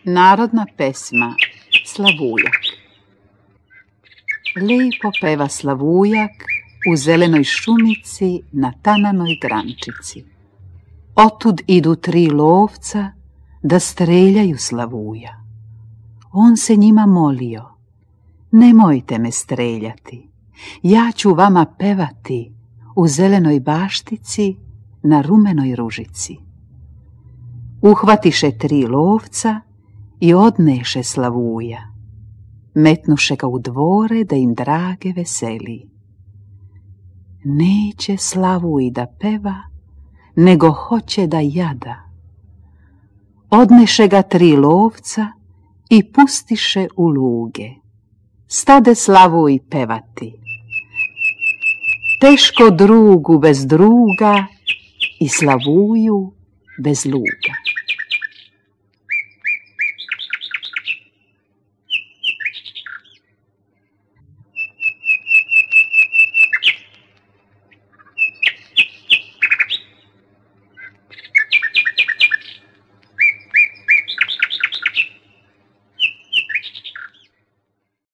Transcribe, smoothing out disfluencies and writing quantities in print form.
Narodna pesma Slavujak. Lijepo peva Slavujak u zelenoj šumici na tananoj grančici. Otud idu 3 lovca da streljaju Slavuja. On se njima molio: nemojte me streljati, ja ću vama pevati u zelenoj baštici na rumenoj ružici. Uhvatiše 3 lovca i odneše Slavuja. Metnuše ga u dvore da im drage veseli. Neće Slavuj da peva, nego hoće da jada. Odneše ga 3 lovca i pustiše u luge. Stade Slavuj pevati. Teško drugu bez druga i Slavuju bez luga.